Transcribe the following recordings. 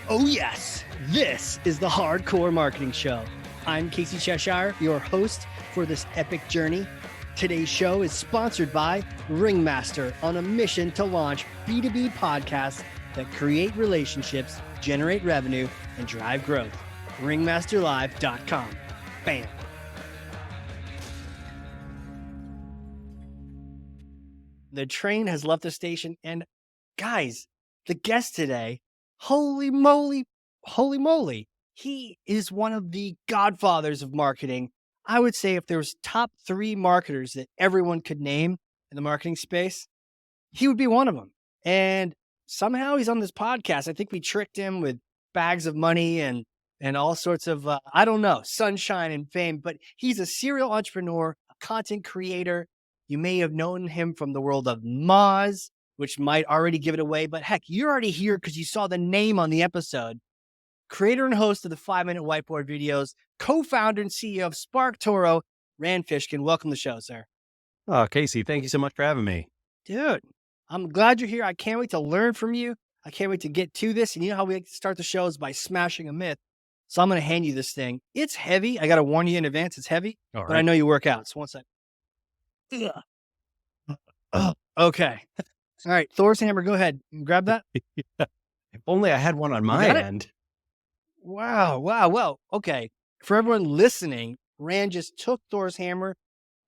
Oh yes, this is the Hardcore Marketing Show. I'm Casey Cheshire, your host for this epic journey. Today's show is sponsored by Ringmaster, on a mission to launch B2B podcasts that create relationships, generate revenue, and drive growth. Ringmasterlive.com. Bam. The train has left the station, and guys, the guest today, holy moly, he is one of the godfathers of marketing. I would say if there was top 3 marketers that everyone could name in the marketing space, he would be one of them. And somehow he's on this podcast. I think we tricked him with bags of money and all sorts of, I don't know, sunshine and fame, but he's a serial entrepreneur, a content creator. You may have known him from the world of Moz, which might already give it away, but heck, you're already here because you saw the name on the episode. Creator and host of the 5-Minute Whiteboard videos, co-founder and CEO of SparkToro, Rand Fishkin. Welcome to the show, sir. Oh, Casey, thank you so much for having me. Dude, I'm glad you're here. I can't wait to learn from you. I can't wait to get to this. And you know how we like to start the show is by smashing a myth. So I'm going to hand you this thing. It's heavy. I got to warn you in advance. It's heavy, but I know you work out. So one second. Okay. All right. Thor's hammer, go ahead. Grab that. If only I had one on my end. Wow. Well, okay. For everyone listening, Rand just took Thor's hammer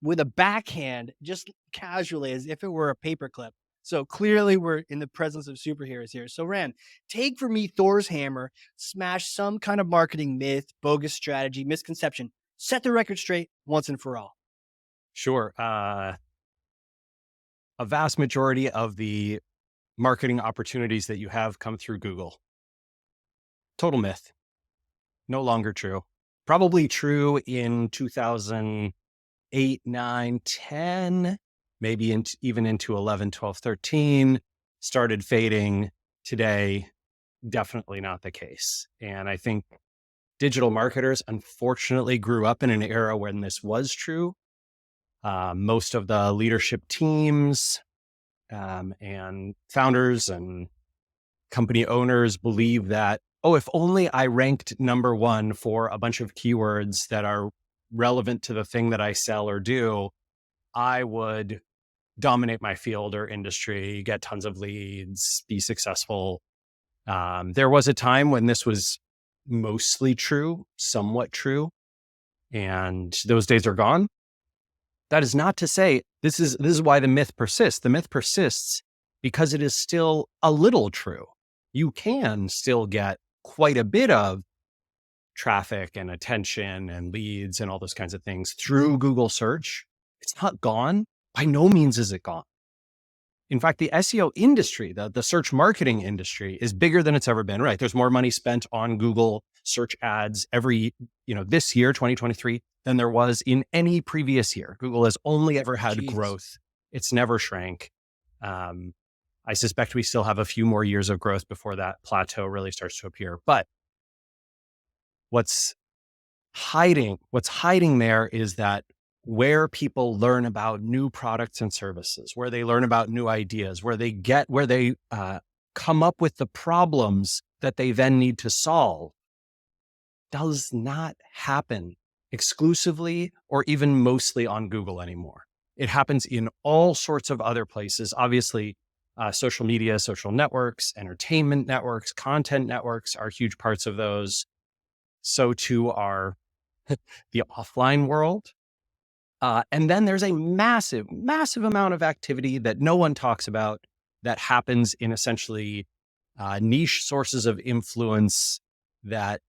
with a backhand, just casually, as if it were a paperclip. So clearly we're in the presence of superheroes here. So Rand, take for me Thor's hammer, smash some kind of marketing myth, bogus strategy, misconception. Set the record straight once and for all. Sure. A vast majority of the marketing opportunities that you have come through Google. Total myth. No longer true. Probably true in 2008, 9, 10, maybe even into 11, 12, 13. Started fading. Today, definitely not the case. And I think digital marketers unfortunately grew up in an era when this was true. Most of the leadership teams and founders and company owners believe that, if only I ranked number 1 for a bunch of keywords that are relevant to the thing that I sell or do, I would dominate my field or industry, get tons of leads, be successful. There was a time when this was mostly true, somewhat true, and those days are gone. That is not to say this is why the myth persists. The myth persists because it is still a little true. You can still get quite a bit of traffic and attention and leads and all those kinds of things through Google search. It's not gone. By no means is it gone. In fact, the SEO industry, the search marketing industry, is bigger than it's ever been, right? There's more money spent on Google search ads this year, 2023, than there was in any previous year. Google has only ever had growth. It's never shrank. I suspect we still have a few more years of growth before that plateau really starts to appear. But what's hiding there is that where people learn about new products and services, where they learn about new ideas, where they come up with the problems that they then need to solve, does not happen exclusively or even mostly on Google anymore. It happens in all sorts of other places. Obviously, social media, social networks, entertainment networks, content networks are huge parts of those. So too are the offline world. And then there's a massive amount of activity that no one talks about that happens in essentially niche sources of influence that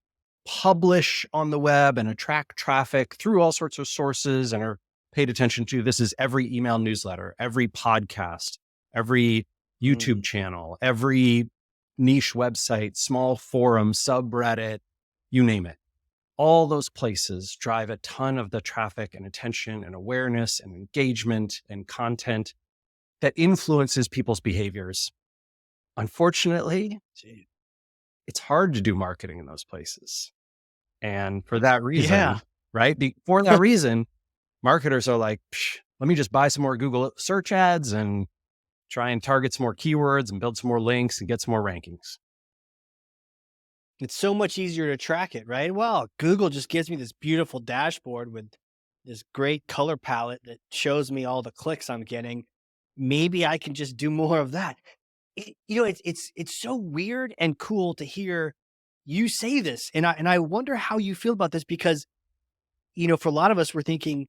publish on the web and attract traffic through all sorts of sources and are paid attention to. This is every email newsletter, every podcast, every YouTube channel, every niche website, small forum, subreddit, you name it. All those places drive a ton of the traffic and attention and awareness and engagement and content that influences people's behaviors. Unfortunately, it's hard to do marketing in those places. And for that reason, for that reason, marketers are like, let me just buy some more Google search ads and try and target some more keywords and build some more links and get some more rankings. It's so much easier to track it, right? Well, Google just gives me this beautiful dashboard with this great color palette that shows me all the clicks I'm getting. Maybe I can just do more of that. It's so weird and cool to hear you say this, and I wonder how you feel about this because for a lot of us, we're thinking,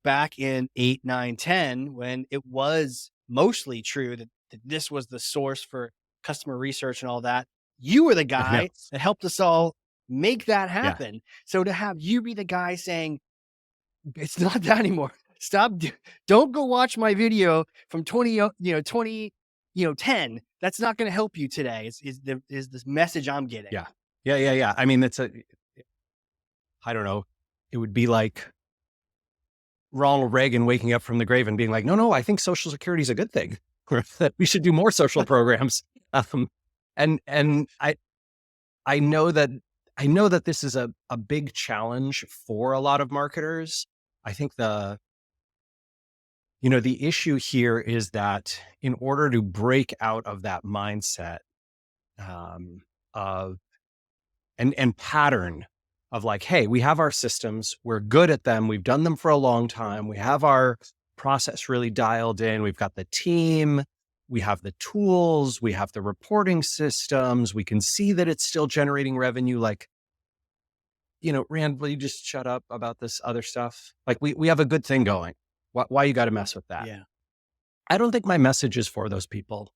back in 8, 9, 10, when it was mostly true that this was the source for customer research and all that. You were the guy Yes. that helped us all make that Yeah. happen. So to have you be the guy saying, it's not that anymore. Stop. Don't go watch my video from 20, 10. That's not going to help you today is this message I'm getting. Yeah. Yeah. Yeah. Yeah. I mean, I don't know. It would be like Ronald Reagan waking up from the grave and being like, no, I think Social Security is a good thing. Or that we should do more social programs. And I know that this is a big challenge for a lot of marketers. I think the issue here is that in order to break out of that mindset of and pattern of like, hey, we have our systems, we're good at them, we've done them for a long time, we have our process really dialed in, we've got the team, we have the tools, we have the reporting systems, we can see that it's still generating revenue. Like, Rand, will you just shut up about this other stuff? Like, we have a good thing going. Why you got to mess with that? Yeah. I don't think my message is for those people,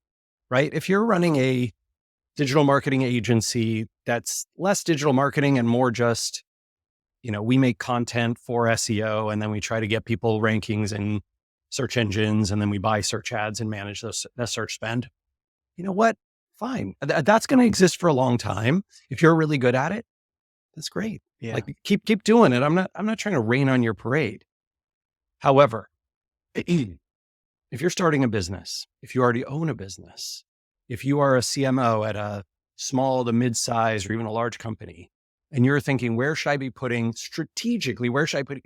right? If you're running a digital marketing agency that's less digital marketing and more just, we make content for SEO and then we try to get people rankings in search engines and then we buy search ads and manage that search spend. You know what? Fine. That's going to exist for a long time. If you're really good at it, that's great. Yeah. Like keep doing it. I'm not trying to rain on your parade. However, if you're starting a business, if you already own a business, if you are a CMO at a small to mid-size or even a large company, and you're thinking, where should I be putting strategically, where should I put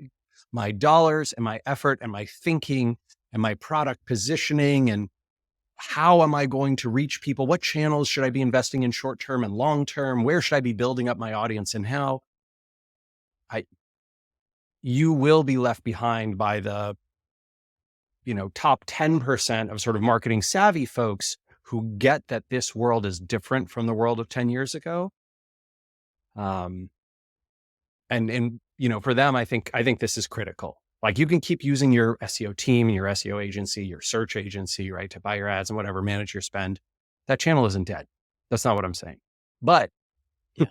my dollars and my effort and my thinking and my product positioning, and how am I going to reach people? What channels should I be investing in short-term and long-term? Where should I be building up my audience and how? You will be left behind by the top 10% of sort of marketing savvy folks who get that this world is different from the world of 10 years ago. And for them, I think this is critical. Like, you can keep using your SEO team, your SEO agency, your search agency, right, to buy your ads and whatever, manage your spend. That channel isn't dead. That's not what I'm saying. But Yeah.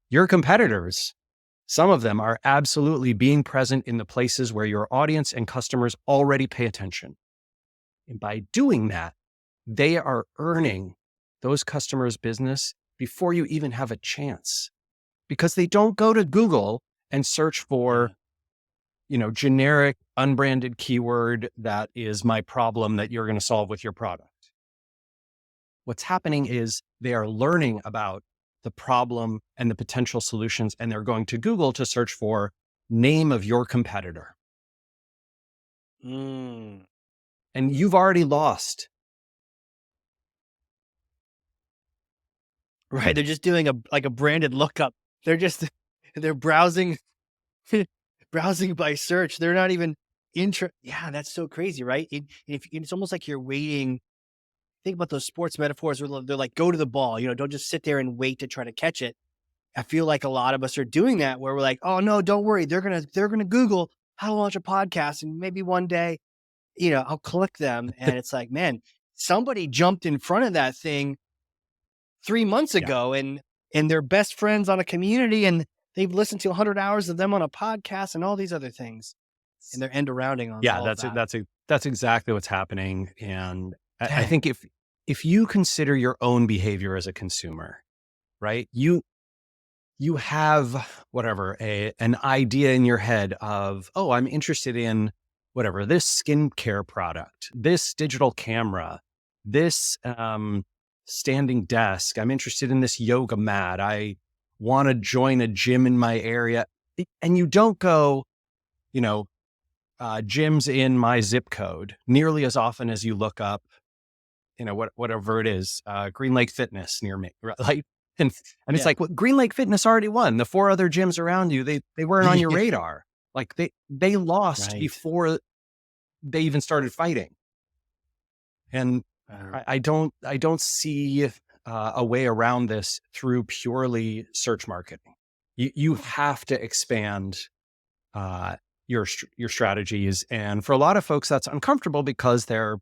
your competitors, some of them are absolutely being present in the places where your audience and customers already pay attention. And by doing that, they are earning those customers' business before you even have a chance, because they don't go to Google and search for, generic unbranded keyword that is my problem that you're going to solve with your product. What's happening is they are learning about the problem and the potential solutions, and they're going to Google to search for name of your competitor. Mm. And you've already lost. Right. They're just doing a branded lookup. They're browsing browsing by search. They're not even yeah, that's so crazy, right? It's almost like you're waiting. Think about those sports metaphors where they're like, go to the ball, don't just sit there and wait to try to catch it. I feel like a lot of us are doing that where we're like, oh no, don't worry. They're gonna Google how to launch a podcast, and maybe one day, I'll click them. And it's like, man, somebody jumped in front of that thing 3 months ago, and they're best friends on a community, and they've listened to 100 hours of them on a podcast and all these other things, and they're end arounding on all of that. That's exactly what's happening. And I think if you consider your own behavior as a consumer, right, you have whatever an idea in your head of, oh, I'm interested in whatever, this skincare product, this digital camera, this standing desk. I'm interested in this yoga mat. I want to join a gym in my area. And you don't go, gyms in my zip code nearly as often as you look up, whatever it is, Green Lake Fitness near me, right? Like, And it's like, well, Green Lake Fitness already won. The 4 other gyms around you, they weren't on your radar. Like they lost before they even started fighting. And I don't see a way around this through purely search marketing. You have to expand your strategies. And for a lot of folks, that's uncomfortable because they're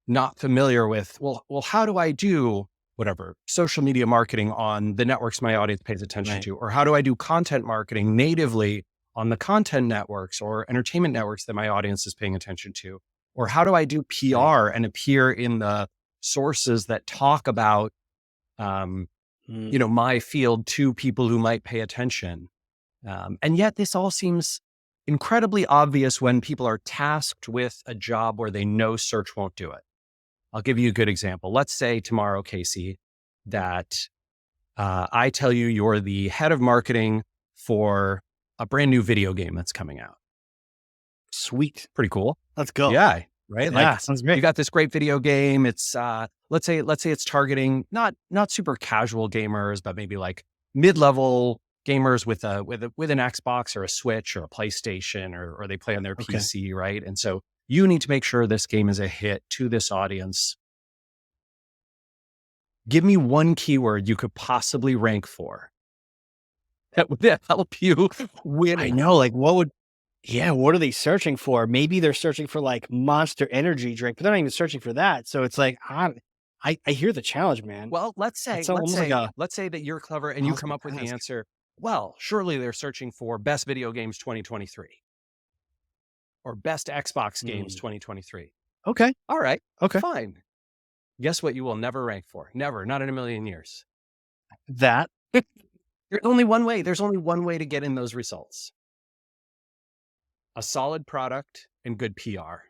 not familiar with, well, how do I do whatever social media marketing on the networks my audience pays attention to? Or how do I do content marketing natively on the content networks or entertainment networks that my audience is paying attention to? Or how do I do PR and appear in the sources that talk about, my field to people who might pay attention? And yet this all seems incredibly obvious when people are tasked with a job where they know search won't do it. I'll give you a good example. Let's say tomorrow, Casey, that I tell you you're the head of marketing for a brand new video game that's coming out. Sweet. Pretty cool. Let's go. Yeah. Right. Yeah, sounds great. You got this great video game. It's let's say it's targeting not super casual gamers, but maybe like mid-level gamers with an Xbox or a Switch or a PlayStation, or they play on their PC, right? And so you need to make sure this game is a hit to this audience. Give me one keyword you could possibly rank for that would help you win. I know, like what are they searching for? Maybe they're searching for like Monster Energy drink, but they're not even searching for that. So it's like, I hear the challenge, man. Well, let's say that you're clever and you come up with the answer. Well, surely they're searching for best video games 2023 or best Xbox games 2023. Okay. All right. Okay. Fine. Guess what you will never rank for? Never. Not in a million years. That. There's only one way. There's only one way to get in those results. A solid product and good PR.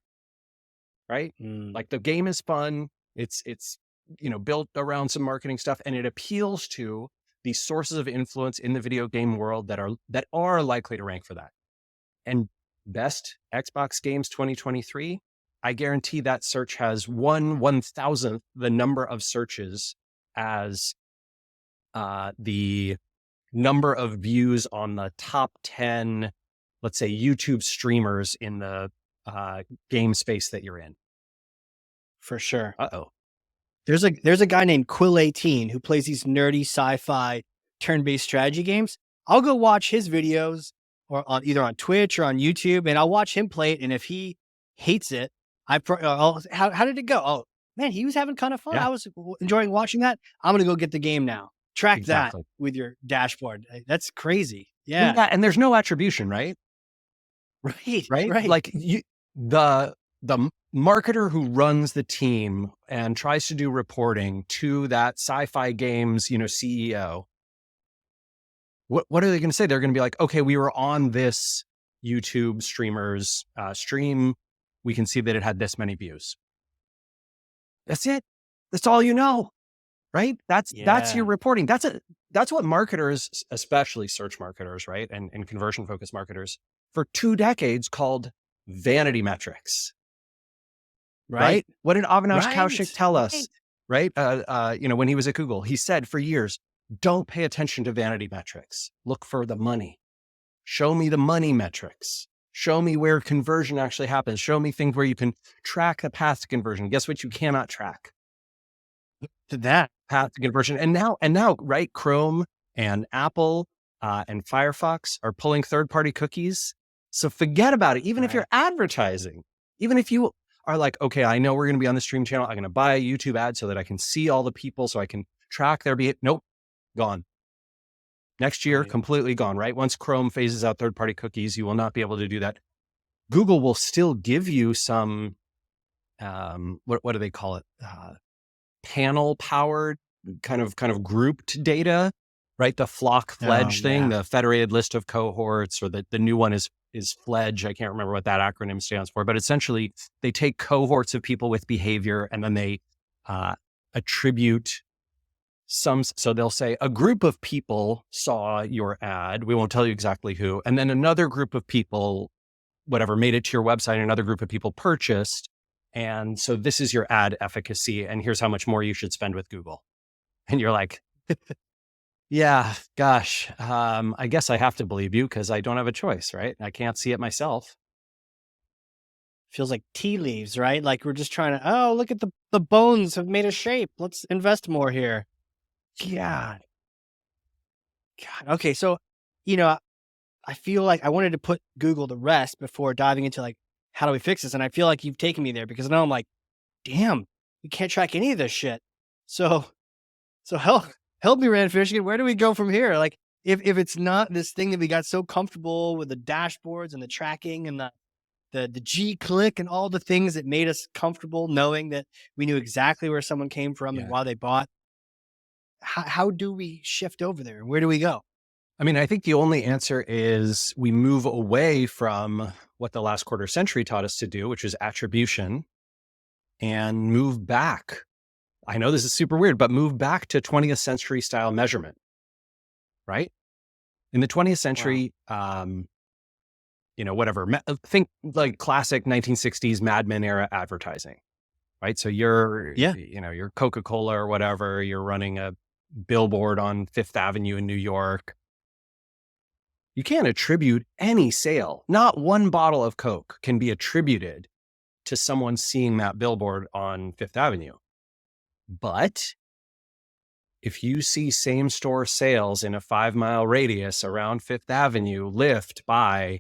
Right? Like the game is fun. It's built around some marketing stuff, and it appeals to the sources of influence in the video game world that are likely to rank for that. And best Xbox games 2023, I guarantee that search has 1/1000th the number of searches as the number of views on the top 10, let's say, YouTube streamers in the game space that you're in. For sure. Uh-oh. There's a guy named Quill18 who plays these nerdy sci-fi turn-based strategy games. I'll go watch his videos or either on Twitch or on YouTube, and I'll watch him play it. And if he hates it, how did it go? Oh man, he was having kind of fun. Yeah. I was enjoying watching that. I'm going to go get the game now. Track that with your dashboard. That's crazy. Yeah. And there's no attribution, right? Right. Like the marketer who runs the team and tries to do reporting to that sci-fi games, CEO. What are they going to say? They're going to be like, okay, we were on this YouTube streamer's stream. We can see that it had this many views. That's it. That's all you know, right? That's your reporting. That's what marketers, especially search marketers, right? And conversion focused marketers for 2 decades called vanity metrics. Right? What did Avinash Kaushik tell us? Right? When he was at Google, he said for years, don't pay attention to vanity metrics. Look for the money. Show me the money metrics. Show me where conversion actually happens. Show me things where you can track the path to conversion. Guess what? You cannot track that path to conversion. And now, right? Chrome and Apple and Firefox are pulling third-party cookies. So forget about it. Even if you're advertising, even if you are like, okay, I know we're going to be on the stream channel. I'm going to buy a YouTube ad so that I can see all the people so I can track their behavior. Nope. Gone. Next year, completely gone, right? Once Chrome phases out third-party cookies, you will not be able to do that. Google will still give you some, what do they call it? Panel-powered kind of grouped data, right? The flock fledge thing, the federated list of cohorts, or the new one is Fledge. I can't remember what that acronym stands for, but essentially they take cohorts of people with behavior and then they attribute so they'll say a group of people saw your ad. We won't tell you exactly who. And then another group of people, whatever, made it to your website. And another group of people purchased. And so this is your ad efficacy. And here's how much more you should spend with Google. And you're like, Yeah, gosh. I guess I have to believe you because I don't have a choice, right? I can't see it myself. Feels like tea leaves, right? Like we're just trying to, oh, look at the bones have made a shape. Let's invest more here. God, God. Okay, so you know, I feel like I wanted to put Google to rest before diving into like how do we fix this, and I feel like you've taken me there because now I'm like, damn, we can't track any of this shit. So so help me, Rand Fishkin. Where do we go from here? Like if it's not this thing that we got so comfortable with the dashboards and the tracking and the G click and all the things that made us comfortable knowing that we knew exactly where someone came from and Yeah. why they bought. How do we shift over there? Where do we go? I mean, I think the only answer is we move away from what the last quarter century taught us to do, which is attribution, and move back. I know this is super weird, but move back to 20th century style measurement, right? In the 20th Wow. century, whatever, think like classic 1960s Mad Men era advertising, right? So Yeah. you're Coca-Cola or whatever, you're running a billboard on Fifth Avenue in New York. You can't attribute any sale. Not one bottle of Coke can be attributed to someone seeing that billboard on Fifth Avenue. But if you see same store sales in a 5-mile radius around Fifth Avenue lift by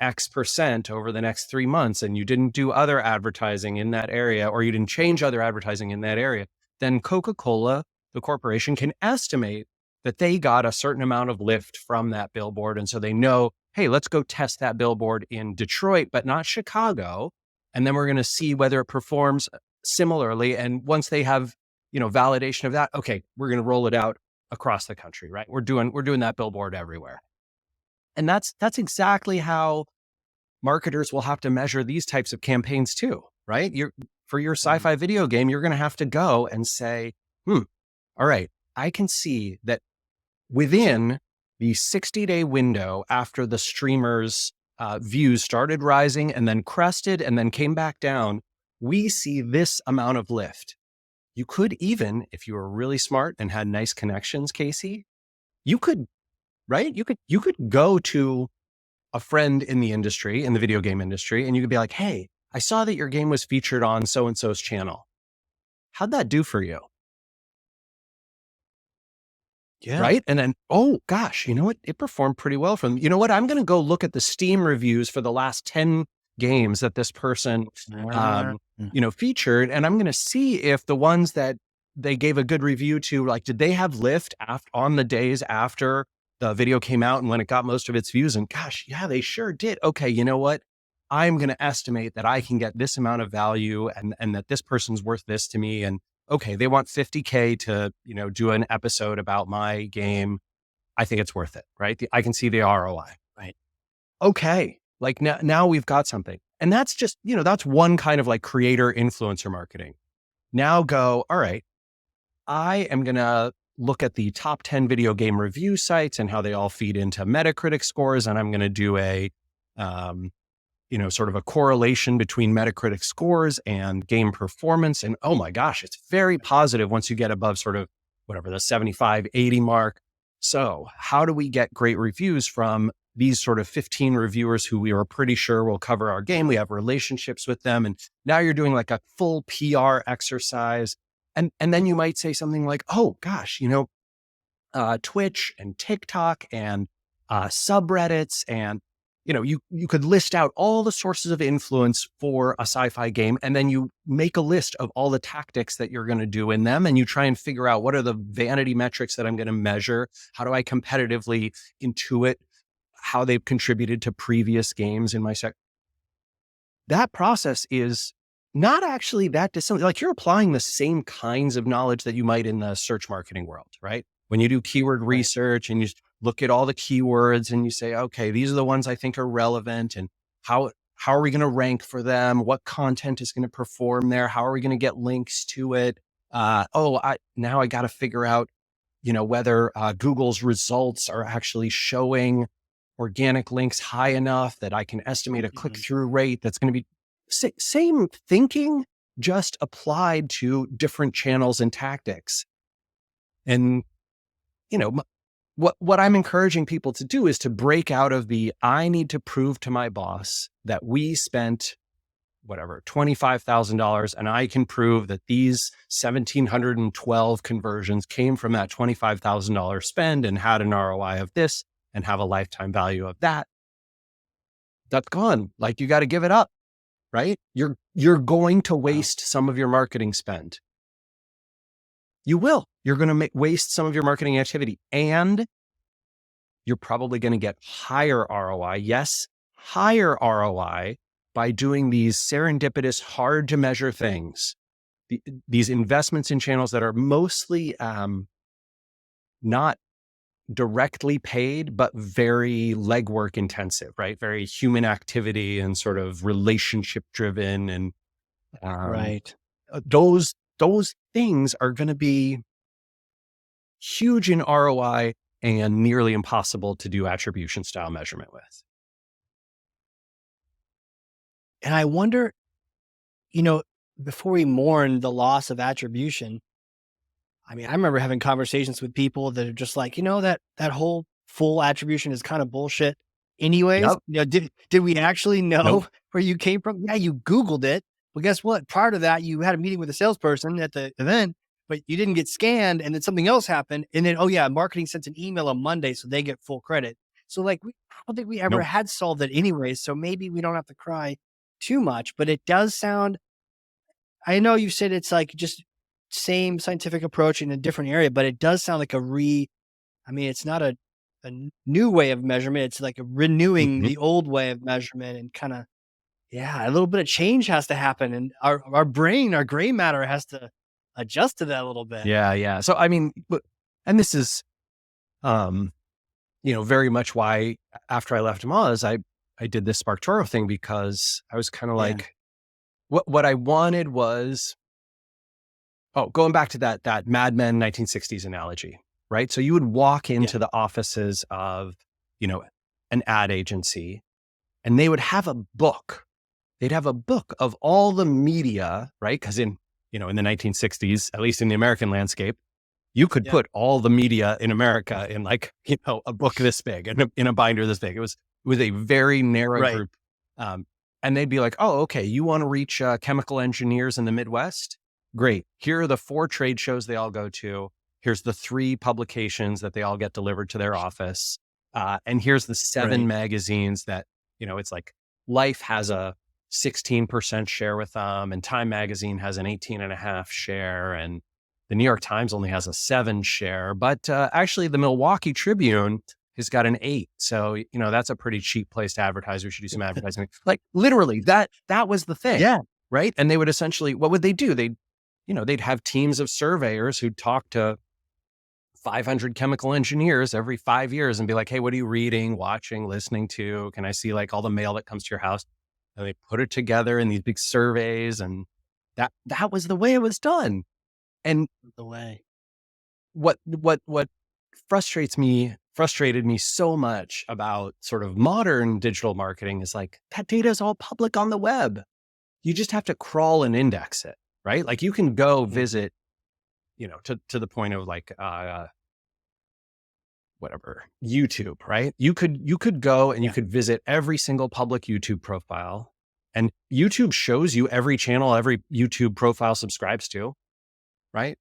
X% over the next 3 months, and you didn't do other advertising in that area, or you didn't change other advertising in that area, then Coca-Cola, the corporation, can estimate that they got a certain amount of lift from that billboard. And so they know, hey, let's go test that billboard in Detroit, but not Chicago. And then we're going to see whether it performs similarly. And once they have, validation of that, okay, we're going to roll it out across the country, right? We're doing that billboard everywhere. And that's exactly how marketers will have to measure these types of campaigns too, right? For your Mhm. sci-fi video game, you're going to have to go and say, all right, I can see that within the 60-day window after the streamer's views started rising and then crested and then came back down, we see this amount of lift. You could even, if you were really smart and had nice connections, Casey, you could, right? You could go to a friend in the industry, in the video game industry, and you could be like, hey, I saw that your game was featured on so-and-so's channel. How'd that do for you? Yeah. Right. And then, oh gosh, you know what? It performed pretty well for them. You know what? I'm going to go look at the Steam reviews for the last 10 games that this person, Uh, featured. And I'm going to see if the ones that they gave a good review to, like, did they have lift on the days after the video came out and when it got most of its views? And gosh, yeah, they sure did. Okay. You know what? I'm going to estimate that I can get this amount of value and that this person's worth this to me. And okay, they want 50K to, do an episode about my game. I think it's worth it, right? I can see the ROI. right. Okay. Like now we've got something. And that's just, that's one kind of like creator influencer marketing. Now go, all right, I am going to look at the top 10 video game review sites and how they all feed into Metacritic scores. And I'm going to do sort of a correlation between Metacritic scores and game performance. And oh my gosh, it's very positive once you get above sort of whatever the 75, 80 mark. So how do we get great reviews from these sort of 15 reviewers who we are pretty sure will cover our game? We have relationships with them. And now you're doing like a full PR exercise. And then you might say something like, oh gosh, Twitch and TikTok and subreddits and you could list out all the sources of influence for a sci-fi game, and then you make a list of all the tactics that you're going to do in them, and you try and figure out what are the vanity metrics that I'm going to measure. How do I competitively intuit how they've contributed to previous games in my sector? That process is not actually that dissimilar. Like you're applying the same kinds of knowledge that you might in the search marketing world, right? When you do keyword Right. research and you look at all the keywords and you say, okay, these are the ones I think are relevant, and how are we going to rank for them? What content is going to perform there? How are we going to get links to it? Now I got to figure out, whether Google's results are actually showing organic links high enough that I can estimate a Mhm. click-through rate that's going to be same thinking, just applied to different channels and tactics. And what I'm encouraging people to do is to break out of the, I need to prove to my boss that we spent whatever, $25,000, and I can prove that these 1,712 conversions came from that $25,000 spend and had an ROI of this and have a lifetime value of that. That's gone. Like, you got to give it up, right? You're going to waste some of your marketing spend. You will. You're going to waste some of your marketing activity, and you're probably going to get higher ROI. Yes, higher ROI by doing these serendipitous, hard to measure things. These investments in channels that are mostly not directly paid, but very legwork intensive, right? Very human activity and sort of relationship driven. And Right. those things are going to be huge in ROI and nearly impossible to do attribution style measurement with. And I wonder, before we mourn the loss of attribution, I mean, I remember having conversations with people that are just like, that whole full attribution is kind of bullshit anyways. Yep. Did we actually know Nope. where you came from? Yeah, you Googled it. Well, guess what? Prior to that, you had a meeting with a salesperson at the event, but you didn't get scanned, and then something else happened. And then, oh yeah, marketing sent an email on Monday, so they get full credit. So like, I don't think we ever Nope. had solved it anyways. So maybe we don't have to cry too much, but it does sound, I know you said it's like just same scientific approach in a different area, but it does sound like it's not a new way of measurement. It's like a renewing the old way of measurement, and kind of, a little bit of change has to happen. And our brain, our gray matter has to adjust to that a little bit. Yeah. So, I mean, and this is, very much why after I left Moz, I did this SparkToro thing, because I was kind of like, what I wanted was, going back to that Mad Men 1960s analogy, right? So you would walk into the offices of, an ad agency, and they would have a book. They'd have a book of all the media, right? Because in the 1960s, at least in the American landscape, you could put all the media in America in like, a book this big and in a binder this big. It was a very narrow group. And they'd be like, oh, okay, you want to reach chemical engineers in the Midwest? Great. Here are the 4 trade shows they all go to. Here's the 3 publications that they all get delivered to their office. And here's the 7 magazines that, it's like Life has a 16% share with them, and Time Magazine has an 18.5 share, and the New York Times only has a 7 share. But actually, the Milwaukee Tribune has got an 8. So, that's a pretty cheap place to advertise. We should do some advertising. Like, literally, that was the thing. Yeah. Right. And they would essentially, what would they do? They'd have teams of surveyors who'd talk to 500 chemical engineers every 5 years and be like, hey, what are you reading, watching, listening to? Can I see like all the mail that comes to your house? And they put it together in these big surveys, and that was the way it was done. And the way, what frustrated me so much about sort of modern digital marketing is like, that data is all public on the web. You just have to crawl and index it, right? Like, you can go visit, to the point of like, whatever, YouTube, right? You could go and you could visit every single public YouTube profile, and YouTube shows you every channel every YouTube profile subscribes to, right?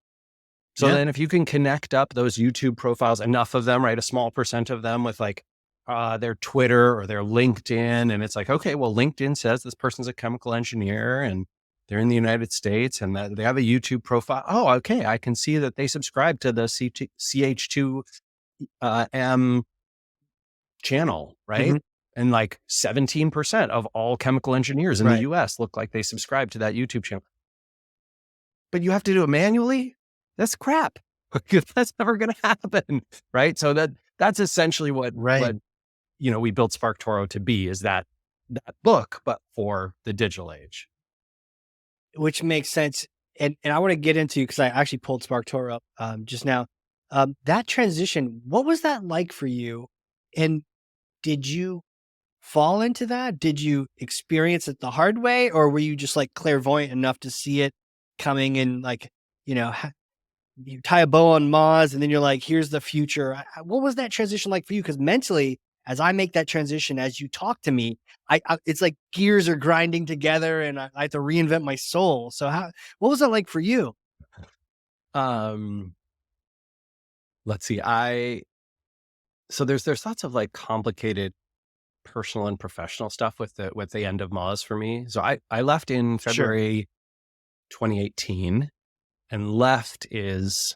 So then if you can connect up those YouTube profiles, enough of them, right? A small percent of them with like their Twitter or their LinkedIn. And it's like, okay, well, LinkedIn says this person's a chemical engineer and they're in the United States and they have a YouTube profile. Oh, okay. I can see that they subscribe to the CH2 M channel, right? And like 17% of all chemical engineers in the US look like they subscribe to that YouTube channel. But you have to do it manually? That's crap. That's never going to happen, right? So that's essentially what we built SparkToro to be, is that book, but for the digital age. Which makes sense. And I want to get into, because I actually pulled SparkToro up just now. That transition, what was that like for you? And did you fall into that? Did you experience it the hard way, or were you just like clairvoyant enough to see it coming and like, you tie a bow on Moz, and then you're like, here's the future. What was that transition like for you? Because mentally, as I make that transition, as you talk to me, it's like gears are grinding together, and I have to reinvent my soul. So what was that like for you? Um, let's see. So there's lots of like complicated personal and professional stuff with the end of Moz for me. So I left in Sure, February 2018, and left is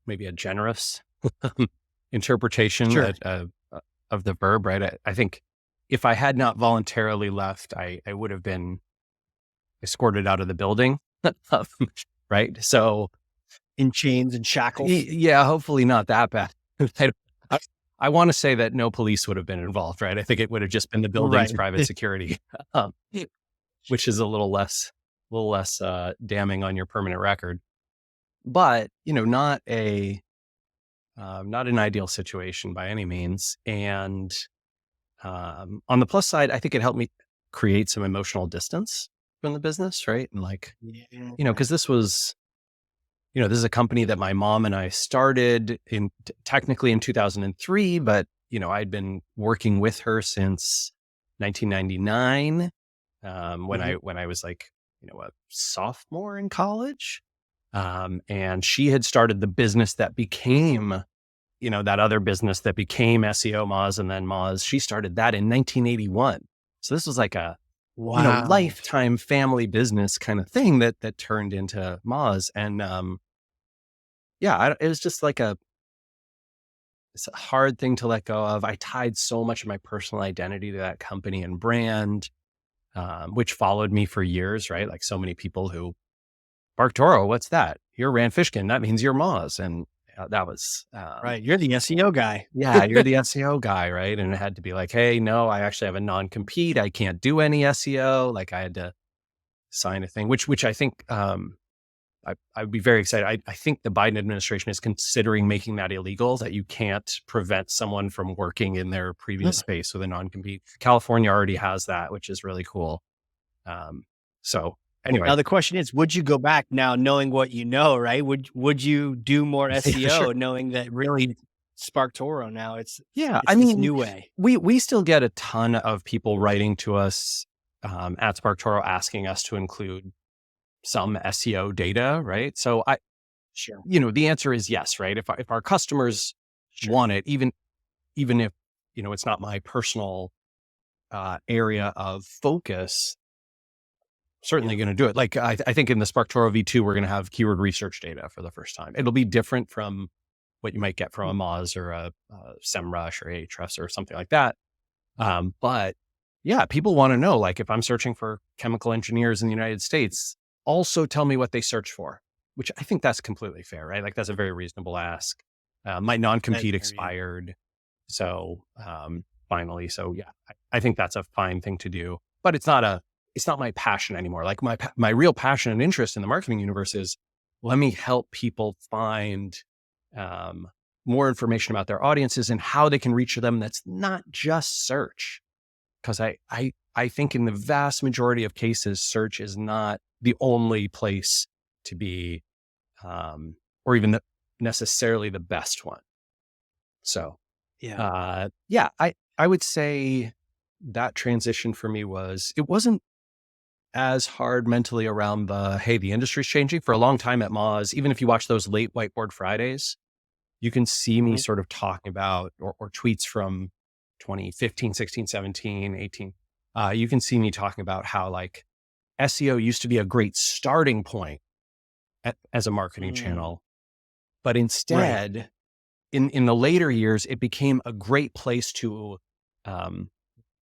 maybe a generous interpretation sure. of the verb, right? I think if I had not voluntarily left, I would have been escorted out of the building, right? So In chains and shackles. yeah, hopefully not that bad. I, I, I want to say that no police would have been involved, right? I think it would have just been the building's Right. private security, um, which is a little less damning on your permanent record. But not an ideal situation by any means. And on the plus side, I think it helped me create some emotional distance from the business, right? And like, Yeah. because this is a company that my mom and I started technically in 2003, but I'd been working with her since 1999, when I was like, a sophomore in college. And she had started the business that became, that other business that became SEO Moz and then Moz. She started that in 1981. So this was like a, Wow. lifetime family business kind of thing that turned into Moz. And, it was just like it's a hard thing to let go of. I tied so much of my personal identity to that company and brand, which followed me for years, right? Like so many people who, SparkToro, what's that? You're Rand Fishkin. That means you're Moz. And that was, Right. You're the SEO guy. yeah, you're the SEO guy, right? And it had to be like, hey, no, I actually have a non-compete. I can't do any SEO. Like I had to sign a thing, which I think, I'd be very excited. I think the Biden administration is considering making that illegal, that you can't prevent someone from working in their previous space with a non-compete. California already has that, which is really cool. So anyway, Now the question is, would you go back now knowing what you know, right? Would you do more yeah, sure. SEO knowing that really SparkToro now Yeah, I it's this mean, new way? we still get a ton of people writing to us at SparkToro asking us to include some SEO data, right? So Sure. the answer is yes, right? If our customers Sure. want it, even if it's not my personal area of focus, certainly Yeah. going to do it. Like I think in the SparkToro V2, we're going to have keyword research data for the first time. It'll be different from what you might get from a Moz or a SEMrush or Ahrefs or something like that. But yeah, people want to know, like if I'm searching for chemical engineers in the United States, also tell me what they search for, which I think that's completely fair, right? Like that's a very reasonable ask. My That's non-compete very expired. So finally, so yeah, I think that's a fine thing to do, but it's not my passion anymore. Like my real passion and interest in the marketing universe is, let me help people find more information about their audiences and how they can reach them. That's not just search. Because I think in the vast majority of cases, search is not the only place to be, or even necessarily the best one. So, yeah. I would say that transition for me it wasn't as hard mentally around the industry's changing. For a long time at Moz, even if you watch those late Whiteboard Fridays, you can see me Mhm. sort of talking about, or tweets from 2015, 16, 17, 18. You can see me talking about how like SEO used to be a great starting point as a marketing Mm. channel, but Right. instead in the later years, it became a great place to um,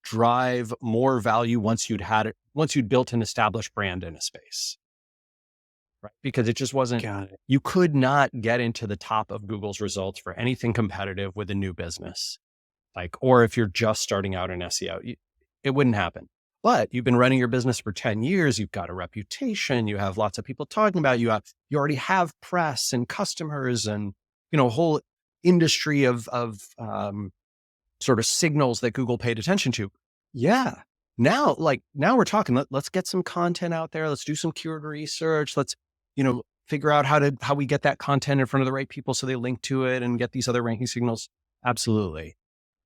drive more value once you'd built an established brand in a space, right? Because it just wasn't, Got it. you could not get into the top of Google's results for anything competitive with a new business. Like, or if you're just starting out in SEO, it wouldn't happen. But you've been running your business for 10 years. You've got a reputation. You have lots of people talking about you. You already have press and customers and, a whole industry of sort of signals that Google paid attention to. Yeah. Now we're talking, let's get some content out there. Let's do some keyword research. Let's, figure out how we get that content in front of the right people so they link to it and get these other ranking signals? Absolutely.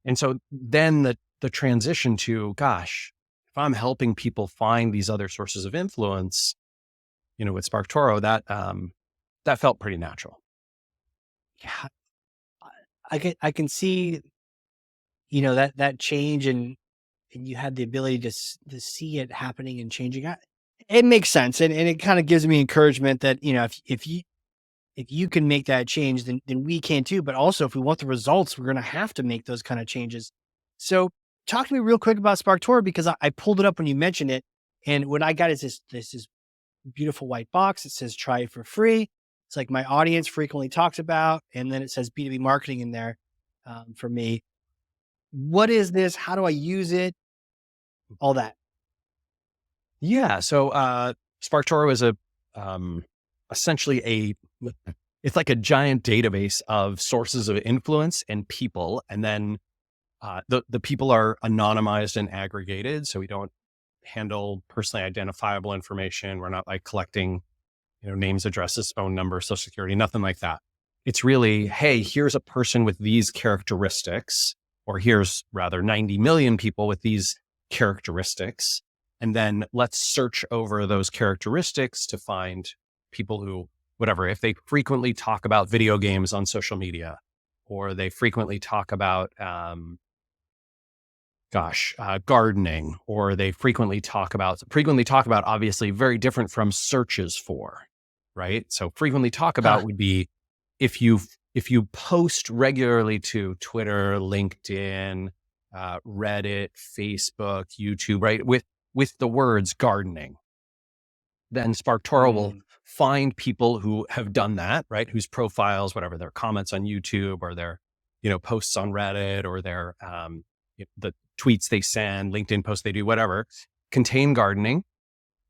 And so then the transition to, gosh, if I'm helping people find these other sources of influence, with SparkToro, that felt pretty natural. Yeah, I can see, that change, and you had the ability to see it happening and changing. It makes sense, and it kind of gives me encouragement that if you can make that change, then we can too. But also, if we want the results, we're going to have to make those kind of changes. So, talk to me real quick about SparkToro, because I pulled it up when you mentioned it, and what I got is this beautiful white box. It says "Try it for free." It's like my audience frequently talks about, and then it says B2B marketing in there for me. What is this? How do I use it? All that. Yeah. So SparkToro is essentially it's like a giant database of sources of influence and people. And then the people are anonymized and aggregated. So we don't handle personally identifiable information. We're not like collecting, names, addresses, phone numbers, social security, nothing like that. It's really, hey, here's a person with these characteristics, or here's rather 90 million people with these characteristics. And then let's search over those characteristics to find people who, whatever, if they frequently talk about video games on social media, or they frequently talk about, gardening, or they frequently talk about obviously very different from searches for, right? So frequently talk Huh. about would be if you post regularly to Twitter, LinkedIn, Reddit, Facebook, YouTube, right? With the words gardening, then SparkToro will Mm, find people who have done that, right? Whose profiles, whatever their comments on YouTube or their, posts on Reddit or their, the tweets they send, LinkedIn posts they do, whatever, contain gardening.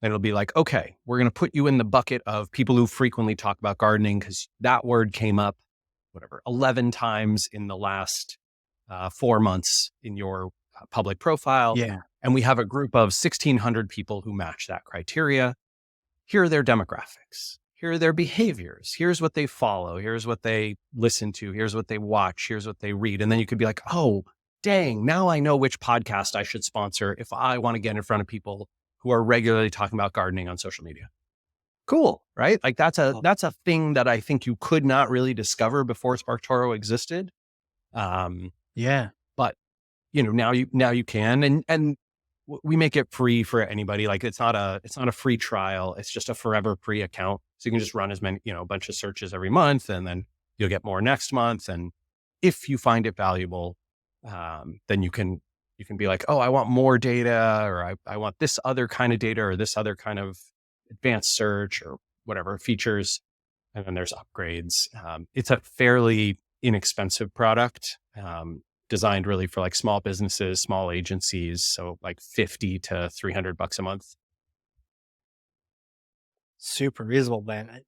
And it'll be like, okay, we're going to put you in the bucket of people who frequently talk about gardening because that word came up, 11 times in the last 4 months in your public profile. yeah. And we have a group of 1,600 people who match that criteria. Here are their demographics. Here are their behaviors. Here's what they follow. Here's what they listen to. Here's what they watch. Here's what they read. And then you could be like, oh, dang, now I know which podcast I should sponsor if I want to get in front of people who are regularly talking about gardening on social media. Cool, right? Like that's Oh, a thing that I think you could not really discover before SparkToro existed. yeah. But now you can, and we make it free for anybody. Like it's not a free trial. It's just a forever free account. So you can just run as many, a bunch of searches every month, and then you'll get more next month. And if you find it valuable, then you can be like, oh, I want more data, or I want this other kind of data, or this other kind of advanced search, or whatever features. And then there's upgrades. It's a fairly inexpensive product. Designed really for like small businesses, small agencies. So like 50 to $300 a month. Super reasonable, man. I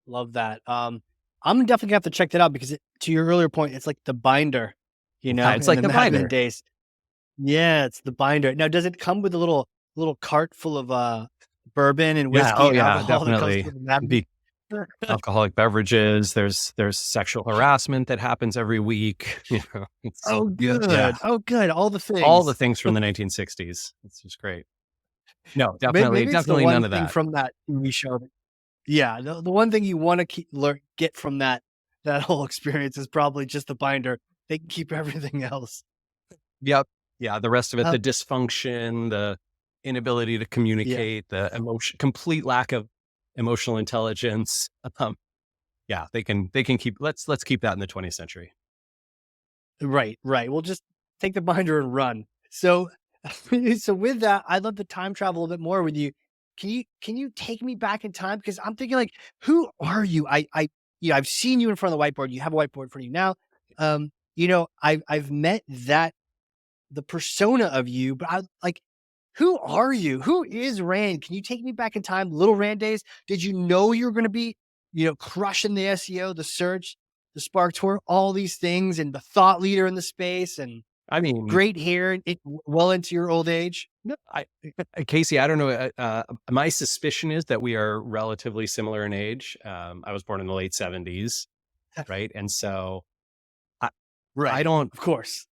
love that. I'm definitely gonna have to check that out, because to your earlier point, it's like the binder, Yeah, it's in like the the Madman binder. days. Yeah, it's the binder. Now, does it come with a little cart full of bourbon and Yeah. Oh whiskey and yeah, alcohol that comes definitely. with the Madman? Be alcoholic beverages. There's sexual harassment that happens every week. It's, Oh, yeah, good. Oh, good. All the all the things. things from the 1960s. It's just great. No, Maybe it's the definitely one none of thing that. from that TV show. Yeah, the one thing you want to get from that whole experience is probably just the binder. They can keep everything else. Yep. Yeah. The rest of it, Uh, the dysfunction, the inability to yeah, communicate, the complete lack of emotional intelligence. Yeah, they can keep. Let's keep that in the 20th century. right, right. We'll just take the binder and run. So, so with that, I'd love to time travel a little bit more with you. Can you take me back in time? Because I'm thinking like, who are you? I've seen you in front of the whiteboard. You have a whiteboard for you now. I've met the persona of you, but I like, who are you? Who is Rand? Can you take me back in time, little Rand days? Did you know you were going to be, crushing the SEO, the search, the Spark Tour, all these things, and the thought leader in the space? And I mean, Great hair, well into your old age. no, Casey, I don't know. My suspicion is that we are relatively similar in age. I was born in the late 70s, right? And so I, I Right. don't, Of course.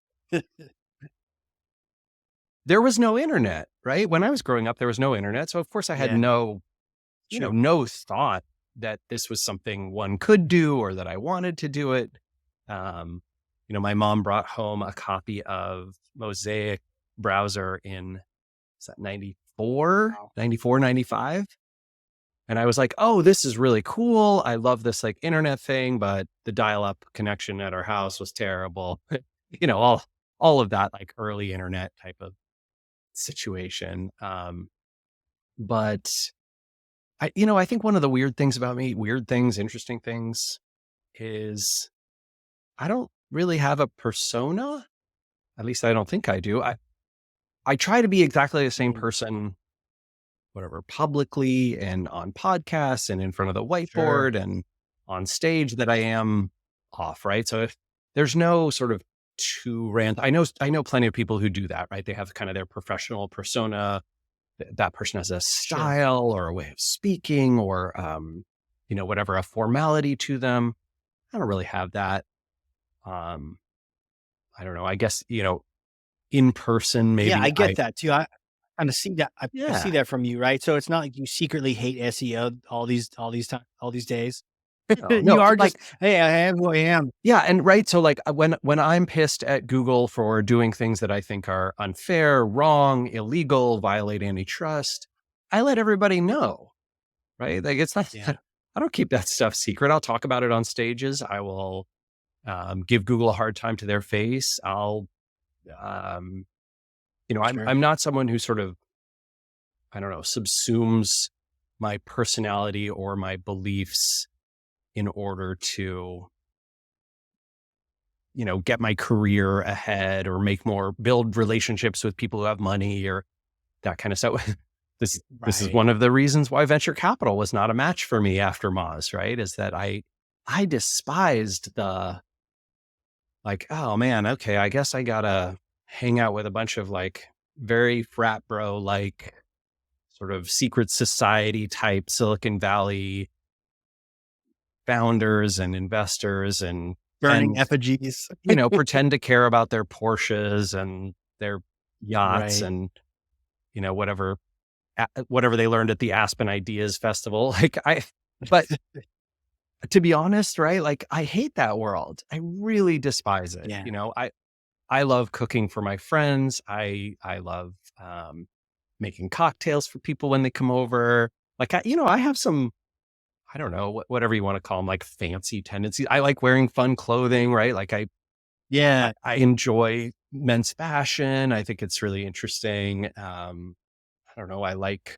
there was no internet, right? When I was growing up, there was no internet. So of course I had Yeah. no, True. no thought that this was something one could do or that I wanted to do it. Um, my mom brought home a copy of Mosaic browser in, is that 94, Wow. 94, 95? And I was like, oh, this is really cool. I love this like internet thing, but the dial-up connection at our house was terrible. All of that like early internet type of situation. But I think one of the weird things about me, weird things, interesting things, is I don't really have a persona. At least I don't think I do. I try to be exactly the same Mm, person, whatever, publicly and on podcasts and in front of the sure. whiteboard and on stage that I am off, right? So if there's no sort of two rant, I know plenty of people who do that, right? They have kind of their professional persona. That person has a Sure. style or a way of speaking or whatever, a formality to them. I don't really have that. Um, I don't know. I guess, in person, Yeah, maybe I get that too. I kinda see that. I see yeah. that from you, right? So it's not like you secretly hate SEO all these days. No, You no, are like, just, "Hey, I am who I am." yeah, and right, so, like, when I'm pissed at Google for doing things that I think are unfair, wrong, illegal, violate antitrust, I let everybody know, right? Like, it's not Yeah, I don't keep that stuff secret. I'll talk about it on stages. I will, give Google a hard time to their face. I'll, um, sure. I'm not someone who sort of, I don't know, subsumes my personality or my beliefs in order to get my career ahead or build relationships with people who have money or that kind of stuff. This is Right. one of the reasons why venture capital was not a match for me after Moz, right? Is that I despised the like, oh man, okay, I guess I gotta hang out with a bunch of like very frat bro like sort of secret society type Silicon Valley founders and investors Burning and effigies. pretend to care about their Porsches and their yachts Right. and, whatever they learned at the Aspen Ideas Festival. But to be honest, right? Like I hate that world. I really despise it. Yeah, I love cooking for my friends. I love, making cocktails for people when they come over. Like I have some, I don't know, whatever you want to call them, like fancy tendencies. I like wearing fun clothing, right? Like yeah, I enjoy men's fashion. I think it's really interesting. I don't know. I like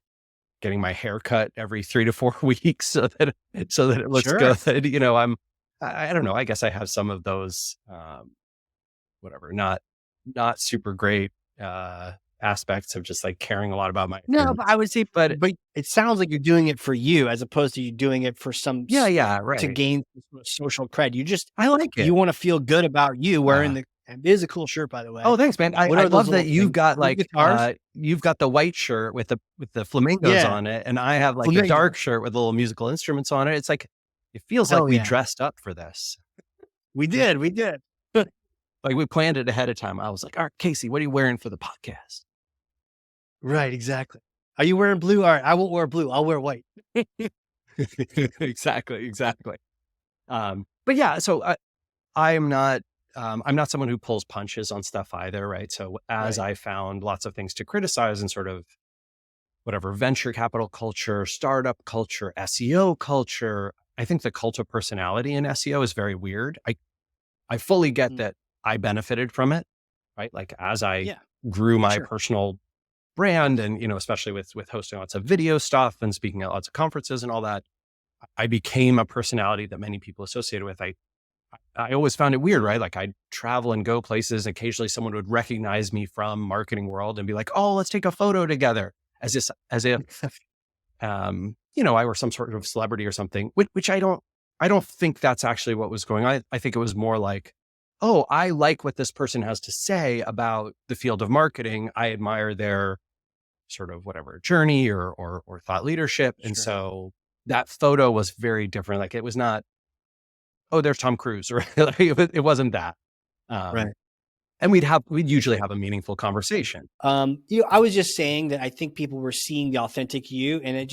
getting my hair cut every 3 to 4 weeks so that it looks sure. good. I don't know. I guess I have some of those, whatever, not super great, aspects of just like caring a lot about my No, but appearance. I would say But but it sounds like you're doing it for you as opposed to you doing it for yeah, some yeah, to right. gain some sort of social cred. I like You it. wanna feel good about you wearing Yeah. the it is a cool shirt, by the way. Oh, thanks, man. What I are those love that little you've things? got Those like, guitars? you've got the white shirt with the flamingos Yeah, on it, and I have like a dark flamingos. shirt with little musical instruments on it. It's like, it feels like Hell we yeah. dressed up for this. We did, we did. Like we planned it ahead of time. I was like, all right, Casey, what are you wearing for the podcast? Right, exactly. Are you wearing blue? Alright, I won't wear blue, I'll wear white. Exactly, exactly. But yeah, so I'm not, I'm not someone who pulls punches on stuff either, right? So as Right. I found lots of things to criticize in sort of whatever venture capital culture, startup culture, SEO culture, I think the cult of personality in SEO is very weird. I fully get Mm, that I benefited from it, right? Like as I yeah, grew my sure. personal brand and, especially with hosting lots of video stuff and speaking at lots of conferences and all that, I became a personality that many people associated with. I always found it weird, right? Like I'd travel and go places. And occasionally someone would recognize me from marketing world and be like, "Oh, let's take a photo together," as if I were some sort of celebrity or something. Which I don't think that's actually what was going on. I think it was more like oh, I like what this person has to say about the field of marketing. I admire their sort of whatever journey or thought leadership. And Sure. so that photo was very different. Like it was not, oh, there's Tom Cruise, or it wasn't that. Right. And we'd usually have a meaningful conversation. I was just saying that I think people were seeing the authentic you, and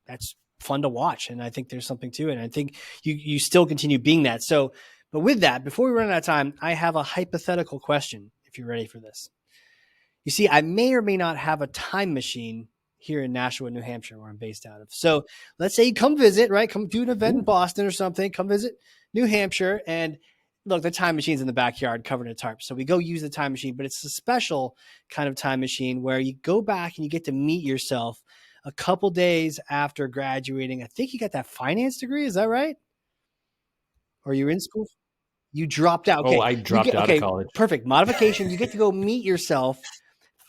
that's fun to watch. And I think there's something to it. And I think you still continue being that. So, but with that, before we run out of time, I have a hypothetical question if you're ready for this. You see, I may or may not have a time machine here in Nashua, New Hampshire, where I'm based out of. So let's say you come visit, right? Come do an event in Boston or something, come visit New Hampshire. And look, the time machine's in the backyard covered in a tarp. So we go use the time machine, but it's a special kind of time machine where you go back and you get to meet yourself a couple days after graduating. I think you got that finance degree. Is that right? Or you're in school? You dropped out. Oh, Okay. I You dropped get, out of okay. college. Perfect. Modification. You get to go meet yourself